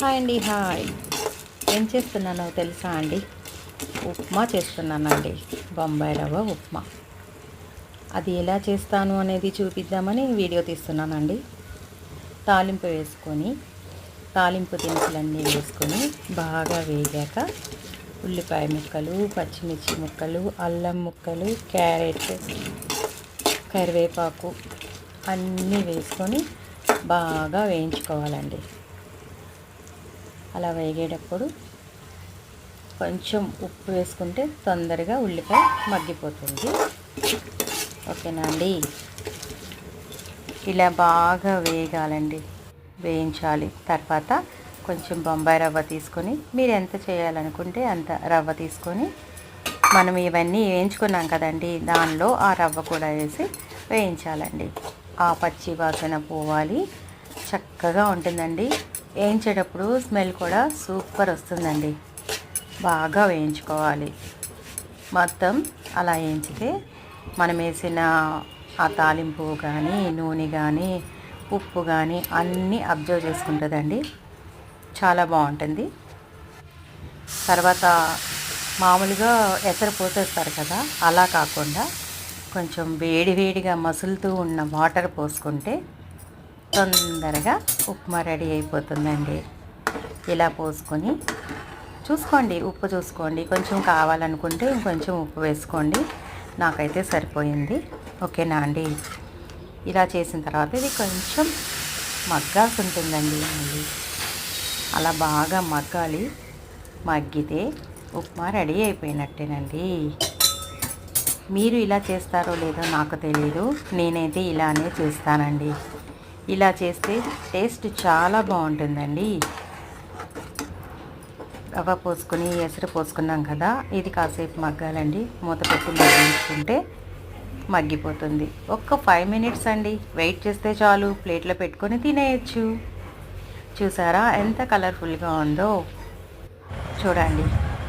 Hi అండి. Hi. ఏం చేస్తున్నానో తెలుసా అండి? ఉప్మా చేస్తున్నానండి. బొంబాయి రవ్వ ఉప్మా. అది ఎలా చేస్తాను అనేది చూపిద్దామని వీడియో తీస్తున్నానండి. తాలింపు దినుసులన్నీ వేసుకొని బాగా వేగాక ఉల్లిపాయ ముక్కలు, పచ్చిమిర్చి ముక్కలు, అల్లం ముక్కలు, క్యారెట్, కరివేపాకు అన్నీ వేసుకొని బాగా వేయించుకోవాలండి. అలా వేగేటప్పుడు కొంచెం ఉప్పు వేసుకుంటే తొందరగా ఉల్లిపాయ మగ్గిపోతుంది. ఓకేనా అండి? ఇలా బాగా వేగాలండి, వేయించాలి. తర్వాత కొంచెం బొంబాయి రవ్వ తీసుకొని, మీరు ఎంత చేయాలనుకుంటే అంత రవ్వ తీసుకొని, మనం ఇవన్నీ వేయించుకున్నాం కదండి, దానిలో ఆ రవ్వ కూడా వేసి వేయించాలండి. ఆ పచ్చి వాసన పోవాలి. చక్కగా ఉంటుందండి. వేయించేటప్పుడు స్మెల్ కూడా సూపర్ వస్తుందండి. బాగా వేయించుకోవాలి. మొత్తం అలా వేయించితే మనం వేసిన ఆ తాలింపు కానీ, నూనె కానీ, ఉప్పు కానీ అన్నీ అబ్జర్వ్ చేసుకుంటుందండి. చాలా బాగుంటుంది. తర్వాత మామూలుగా ఎసరు పోసేస్తారు కదా, అలా కాకుండా కొంచెం వేడివేడిగా మసులుతూ ఉన్న వాటర్ పోసుకుంటే తొందరగా ఉప్మా రెడీ అయిపోతుందండి. ఇలా పోసుకొని చూసుకోండి, ఉప్పు చూసుకోండి. కొంచెం కావాలనుకుంటే ఇంకొంచెం ఉప్పు వేసుకోండి. నాకైతే సరిపోయింది. ఓకేనా అండి? ఇలా చేసిన తర్వాత ఇది కొంచెం మగ్గాల్సి ఉంటుందండి. మళ్ళీ అలా బాగా మగ్గాలి. మగ్గితే ఉప్మా రెడీ అయిపోయినట్టేనండి. మీరు ఇలా చేస్తారో లేదో నాకు తెలియదు. నేనైతే ఇలానే చేస్తానండి. ఇలా చేస్తే టేస్ట్ చాలా బాగుంటుందండి. రవ్వ పోసుకొని ఎసరు పోసుకున్నాం కదా, ఇది కాసేపు మగ్గాలండి. మూత పెట్టి మగ్గించుకుంటే మగ్గిపోతుంది. ఒక్క 5 మినిట్స్ అండి, వెయిట్ చేస్తే చాలు. ప్లేట్లో పెట్టుకొని తినేయచ్చు. చూసారా ఎంత కలర్ఫుల్గా ఉందో? చూడండి,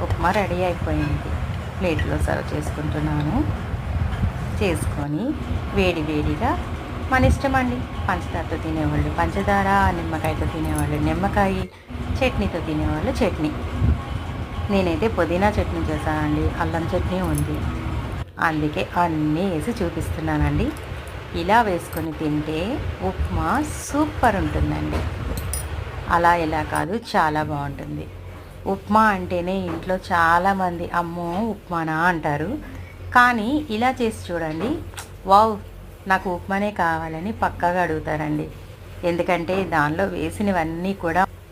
ఉప్మా రెడీ అయిపోయింది. ప్లేట్లో సర్వ్ చేసుకుంటున్నాను. చేసుకొని వేడి వేడిగా మన ఇష్టం అండి. పంచదారతో తినేవాళ్ళు పంచదార, నిమ్మకాయతో తినేవాళ్ళు నిమ్మకాయ, చట్నీతో తినేవాళ్ళు చట్నీ. నేనైతే పుదీనా చట్నీ చేశానండి. అల్లం చట్నీ ఉంది, అందుకే అన్నీ వేసి చూపిస్తున్నానండి. ఇలా వేసుకొని తింటే ఉప్మా సూపర్ ఉంటుందండి. అలా ఎలా కాదు, చాలా బాగుంటుంది. ఉప్మా అంటేనే ఇంట్లో చాలామంది అమ్మో ఉప్మానా అంటారు. కానీ ఇలా చేసి చూడండి, వావ్ నాకు ఉప్మానే కావాలని పక్కాగా అడుగుతారండి. ఎందుకంటే దానిలో వేసినవన్నీ కూడా